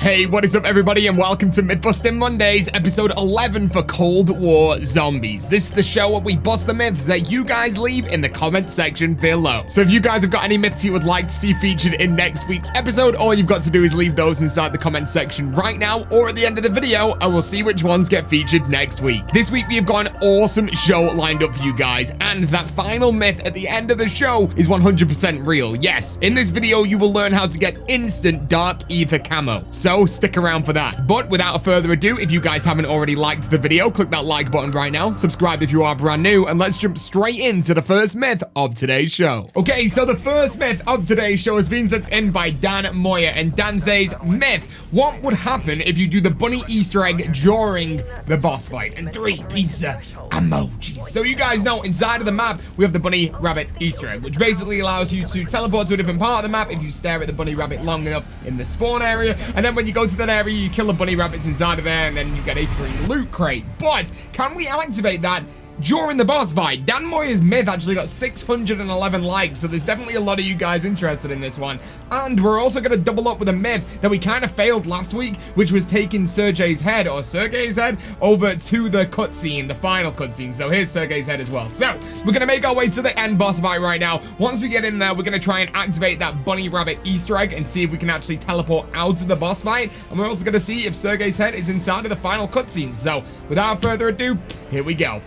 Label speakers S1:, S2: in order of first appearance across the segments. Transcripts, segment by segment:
S1: Hey, what is up everybody and welcome to Mythbusting Mondays, episode 11 for Cold War Zombies. This is the show where we bust the myths that you guys leave in the comment section below. So if you guys have got any myths you would like to see featured in next week's episode, all you've got to do is leave those inside the comment section right now or at the end of the video, and we'll see which ones get featured next week. This week we have got an awesome show lined up for you guys, and that final myth at the end of the show is 100% real. Yes, in this video you will learn how to get instant dark ether camo. So stick around for that. But without further ado, if you guys haven't already liked the video, click that like button right now, subscribe if you are brand new, and let's jump straight into the first myth of today's show. Okay, so the first myth of today's show has been sent in by Dan Moyer, and Dan says, myth, what would happen if you do the bunny Easter egg during the boss fight? And 3 pizza emojis. So you guys know inside of the map we have the bunny rabbit Easter egg, which basically allows you to teleport to a different part of the map if you stare at the bunny rabbit long enough in the spawn area, and then when you go to that area you kill the bunny rabbits inside of there and then you get a free loot crate. But can we activate that during the boss fight? Dan Moyer's myth actually got 611 likes, so there's definitely a lot of you guys interested in this one. And we're also going to double up with a myth that we kind of failed last week, which was taking Sergey's head over to the cutscene, the final cutscene. So here's Sergey's head as well. So we're going to make our way to the end boss fight right now. Once we get in there, we're going to try and activate that bunny rabbit Easter egg and see if we can actually teleport out of the boss fight. And we're also going to see if Sergey's head is inside of the final cutscene. So without further ado, here we go.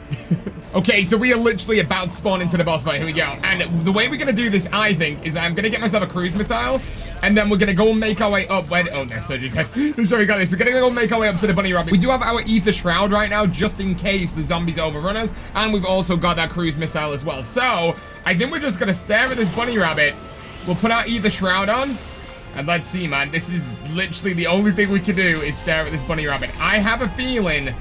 S1: Okay, so we are literally about to spawn into the boss fight. Here we go. And the way we're going to do this, I think, is I'm going to get myself a cruise missile, and then we're going to go and make our way up. Oh, there's Sergey's head. Sure, we got this. We're going to go and make our way up to the bunny rabbit. We do have our ether shroud right now, just in case the zombies overrun us, and we've also got that cruise missile as well. So I think we're just going to stare at this bunny rabbit. We'll put our ether shroud on, and let's see, man. This is literally the only thing we can do is stare at this bunny rabbit. I have a feeling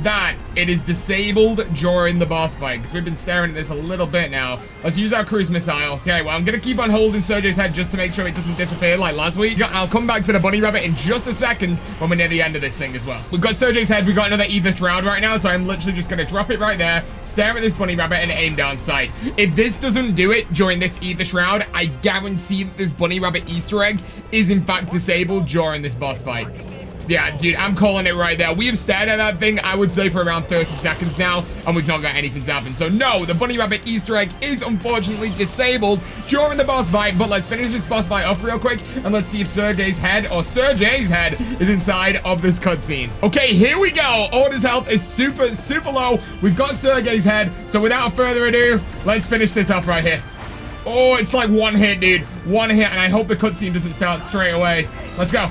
S1: that it is disabled during the boss fight, because we've been staring at this a little bit now. Let's use our cruise missile. Okay, well, I'm gonna keep on holding Sergey's head just to make sure it doesn't disappear like last week. I'll come back to the bunny rabbit in just a second when we're near the end of this thing as well. We've got Sergey's head, we've got another ether shroud right now, so I'm literally just gonna drop it right there, stare at this bunny rabbit, and aim down sight. If this doesn't do it during this ether shroud, I guarantee that this bunny rabbit Easter egg is in fact disabled during this boss fight. Yeah, dude, I'm calling it right there. We have stared at that thing, I would say, for around 30 seconds now, and we've not got anything to happen. So no, the bunny rabbit Easter egg is unfortunately disabled during the boss fight, but let's finish this boss fight off real quick, and let's see if Sergey's head is inside of this cutscene. Okay, here we go. Order's health is super, super low. We've got Sergey's head, so without further ado, let's finish this off right here. Oh, it's like one hit, dude. One hit, and I hope the cutscene doesn't start straight away. Let's go.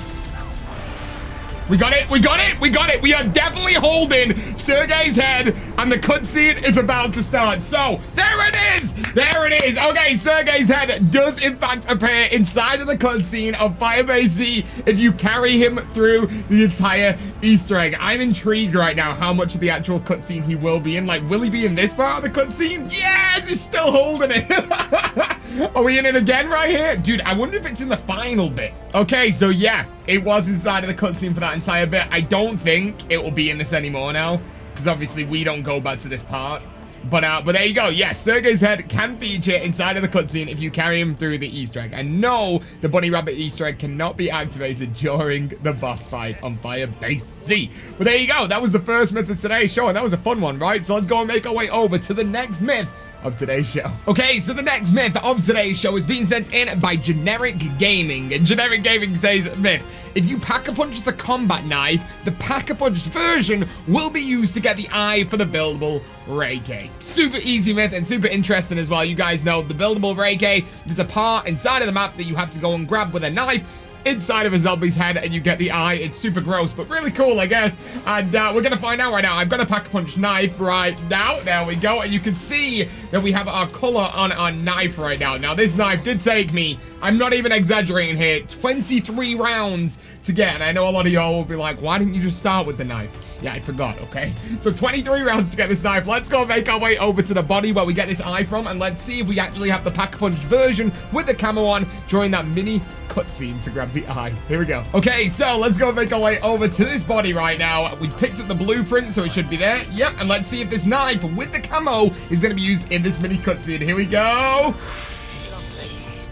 S1: We got it, we got it, we got it. We are definitely holding Sergey's head, and the cutscene is about to start. So, there it is, there it is. Okay, Sergey's head does in fact appear inside of the cutscene of FireBase Z if you carry him through the entire Easter egg. I'm intrigued right now how much of the actual cutscene he will be in. Like, will he be in this part of the cutscene? Yes, he's still holding it. Are we in it again right here? Dude, I wonder if it's in the final bit. Okay, so yeah, it was inside of the cutscene for that entire bit. I don't think it will be in this anymore now, because obviously we don't go back to this part. But there you go. Yes, Sergey's head can feature inside of the cutscene if you carry him through the Easter egg. And no, the bunny rabbit Easter egg cannot be activated during the boss fight on FireBase Z. But there you go. That was the first myth of today's show, and that was a fun one, right? So let's go and make our way over to the next myth of today's show. Okay, so the next myth of today's show is being sent in by Generic Gaming. And Generic Gaming says, myth, if you pack-a-punch the combat knife, the pack-a-punched version will be used to get the eye for the buildable Reiki. Super easy myth and super interesting as well. You guys know the buildable Reiki, there's a part inside of the map that you have to go and grab with a knife inside of a zombie's head, and you get the eye. It's super gross, but really cool, I guess. And we're gonna find out right now. I've got a pack-a-punch knife right now. There we go. And you can see that we have our color on our knife right now. Now, this knife did take me, I'm not even exaggerating here, 23 rounds to get. And I know a lot of y'all will be like, why didn't you just start with the knife? Yeah, I forgot, okay? So 23 rounds to get this knife. Let's go make our way over to the body where we get this eye from, and let's see if we actually have the pack-a-punch version with the camo on during that mini cutscene to grab the eye. Here we go. Okay, so let's go make our way over to this body right now. We picked up the blueprint, so it should be there. Yep, and let's see if this knife with the camo is going to be used in this mini cutscene. Here we go.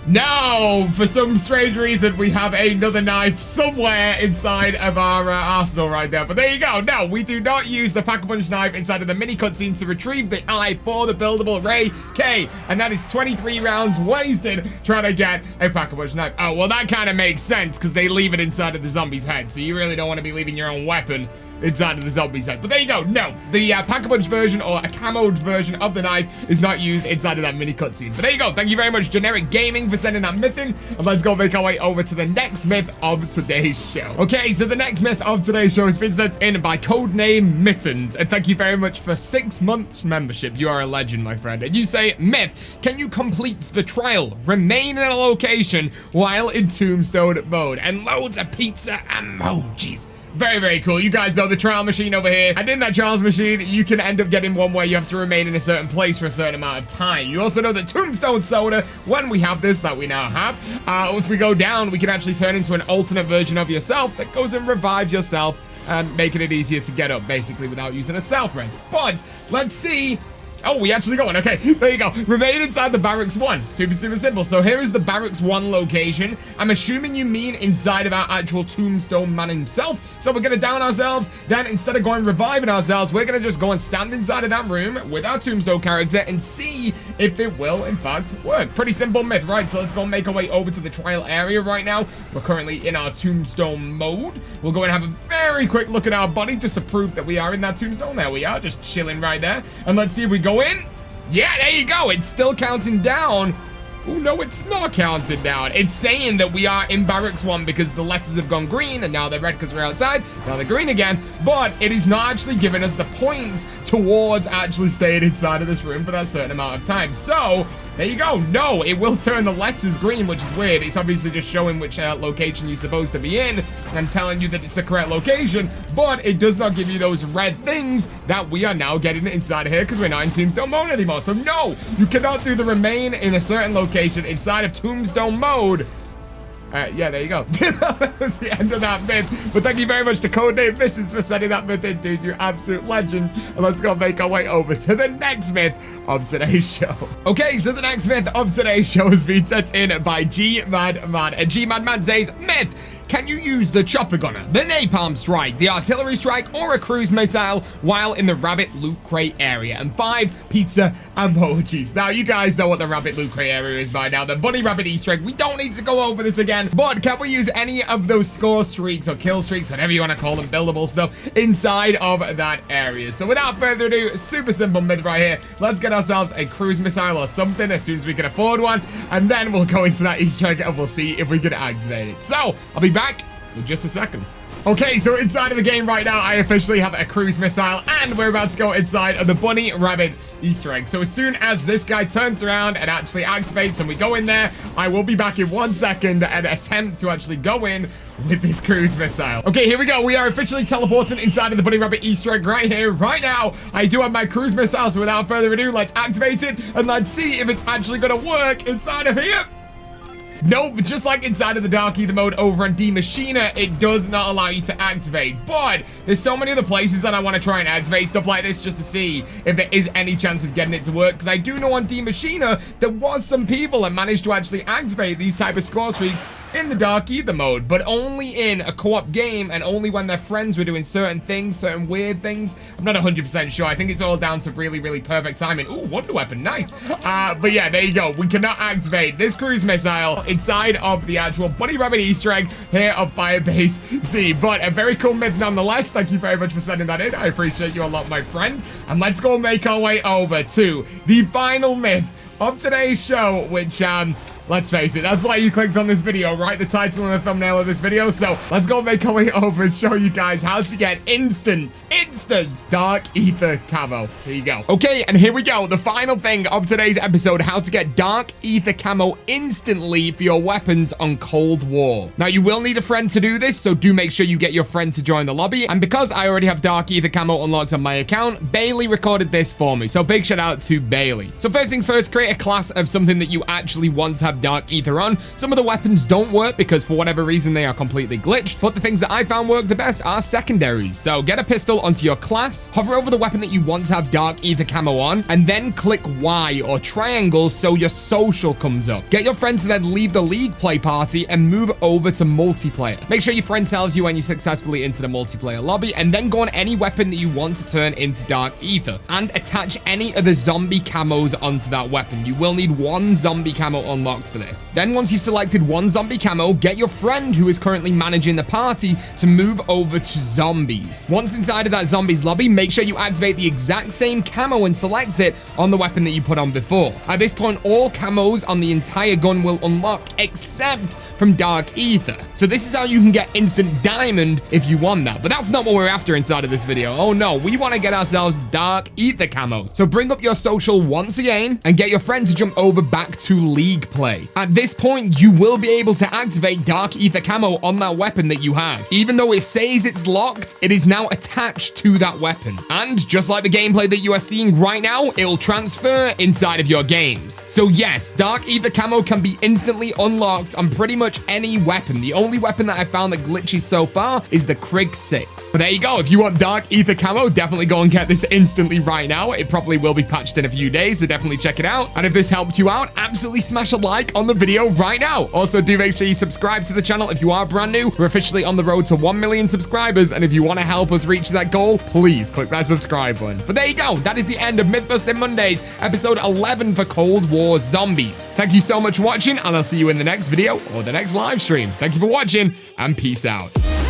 S1: No, for some strange reason, we have another knife somewhere inside of our arsenal right there. But there you go. No, we do not use the Pack-a-Punch knife inside of the mini cutscene to retrieve the eye for the buildable Ray K. And that is 23 rounds wasted trying to get a Pack-a-Punch knife. Oh, well, that kind of makes sense because they leave it inside of the zombie's head. So you really don't want to be leaving your own weapon inside of the zombie's head. But there you go. No, the Pack-a-Punch version or a camoed version of the knife is not used inside of that mini cutscene. But there you go. Thank you very much, Generic Gaming, for sending that myth in. And let's go make our way over to the next myth of today's show. Okay, so the next myth of today's show has been sent in by Codename Mittens. And thank you very much for 6 months membership. You are a legend, my friend. And you say, myth, can you complete the trial? Remain in a location while in tombstone mode. And loads of pizza emojis. Very, very cool. You guys know the trial machine over here. And in that trials machine, you can end up getting one where you have to remain in a certain place for a certain amount of time. You also know that tombstone soda, when we have this, that we now have, if we go down, we can actually turn into an alternate version of yourself that goes and revives yourself, making it easier to get up, basically, without using a self-res. But let's see. Oh, we actually got one. Okay, there you go. Remain inside the Barracks 1. Super, super simple. So here is the Barracks 1 location. I'm assuming you mean inside of our actual tombstone man himself. So we're going to down ourselves. Then instead of going reviving ourselves, we're going to just go and stand inside of that room with our tombstone character and see if it will, in fact, work. Pretty simple myth, right? So let's go and make our way over to the trial area right now. We're currently in our tombstone mode. We'll go and have a very quick look at our body just to prove that we are in that tombstone. There we are, just chilling right there. And let's see if we go in. Yeah, there you go. It's still counting down. Oh, no, it's not counting down. It's saying that we are in Barracks 1 because the letters have gone green and now they're red because we're outside. Now they're green again, but it is not actually giving us the points towards actually staying inside of this room for that certain amount of time. So there you go. No, it will turn the letters green, which is weird. It's obviously just showing which location you're supposed to be in and telling you that it's the correct location, but it does not give you those red things that we are now getting inside of here because we're not in tombstone mode anymore. So no, you cannot do the remain in a certain location inside of tombstone mode. Yeah, there you go. That was the end of that myth. But thank you very much to Codename Mittens for sending that myth in, dude. You're an absolute legend. And let's go make our way over to the next myth of today's show. Okay, so the next myth of today's show has been sent in by G-Madman. And G-Madman says, myth, can you use the chopper gunner, the napalm strike, the artillery strike, or a cruise missile while in the rabbit loot crate area? And 5 pizza emojis. Now, you guys know what the rabbit loot crate area is by now. The bunny rabbit Easter egg. We don't need to go over this again. But can we use any of those score streaks or kill streaks, whatever you want to call them, buildable stuff, inside of that area? So without further ado, super simple myth right here. Let's get ourselves a cruise missile or something as soon as we can afford one. And then we'll go into that Easter egg and we'll see if we can activate it. So I'll be back in just a second. Okay, so inside of the game right now, I officially have a cruise missile, and we're about to go inside of the bunny rabbit Easter egg. So as soon as this guy turns around and actually activates and we go in there, I will be back in 1 second and attempt to actually go in with this cruise missile. Okay, here we go. We are officially teleporting inside of the bunny rabbit Easter egg right here, right now. I do have my cruise missile, so without further ado, let's activate it and let's see if it's actually gonna work inside of here. Nope, just like inside of the Dark Ether mode over on D-Machina, it does not allow you to activate. But there's so many other places that I want to try and activate stuff like this just to see if there is any chance of getting it to work. Because I do know on D-Machina, there was some people that managed to actually activate these type of score streaks in the Dark Ether mode, but only in a co-op game and only when their friends were doing certain things, certain weird things. I'm not 100% sure. I think it's all down to really, really perfect timing. Ooh, wonder weapon, nice. But yeah, there you go. We cannot activate this cruise missile inside of the actual bunny rabbit Easter egg here of FireBase C. But a very cool myth nonetheless. Thank you very much for sending that in. I appreciate you a lot, my friend. And let's go make our way over to the final myth of today's show, which, let's face it, that's why you clicked on this video, right? The title and the thumbnail of this video. So let's go make our way over and show you guys how to get instant Dark Ether Camo. Here you go. Okay, and here we go. The final thing of today's episode, how to get Dark Ether Camo instantly for your weapons on Cold War. Now, you will need a friend to do this, so do make sure you get your friend to join the lobby. And because I already have Dark Ether Camo unlocked on my account, Bailey recorded this for me. So big shout out to Bailey. So first things first, create a class of something that you actually want to have have Dark Ether on. Some of the weapons don't work because for whatever reason they are completely glitched, but the things that I found work the best are secondaries. So get a pistol onto your class, hover over the weapon that you want to have Dark Ether Camo on, and then click Y or triangle so your social comes up. Get your friend to then leave the league play party and move over to multiplayer. Make sure your friend tells you when you successfully enter the multiplayer lobby, and then go on any weapon that you want to turn into Dark Ether and attach any of the zombie camos onto that weapon. You will need one zombie camo unlocked for this. Then once you've selected one zombie camo, get your friend who is currently managing the party to move over to zombies. Once inside of that zombies lobby, make sure you activate the exact same camo and select it on the weapon that you put on before. At this point, all camos on the entire gun will unlock except from Dark Ether. So this is how you can get instant diamond if you want that, but that's not what we're after inside of this video. Oh no, we want to get ourselves Dark Ether Camo. So bring up your social once again and get your friend to jump over back to league play. At this point, you will be able to activate Dark Ether Camo on that weapon that you have. Even though it says it's locked, it is now attached to that weapon. And just like the gameplay that you are seeing right now, it'll transfer inside of your games. So yes, Dark Ether Camo can be instantly unlocked on pretty much any weapon. The only weapon that I found that glitches so far is the Krig 6. But there you go. If you want Dark Ether Camo, definitely go and get this instantly right now. It probably will be patched in a few days, so definitely check it out. And if this helped you out, absolutely smash a like on the video right now. Also, do make sure you subscribe to the channel if you are brand new. We're officially on the road to 1 million subscribers, and if you want to help us reach that goal, please click that subscribe button. But there you go. That is the end of Mythbusting Mondays, episode 11 for Cold War Zombies. Thank you so much for watching, and I'll see you in the next video or the next live stream. Thank you for watching, and peace out.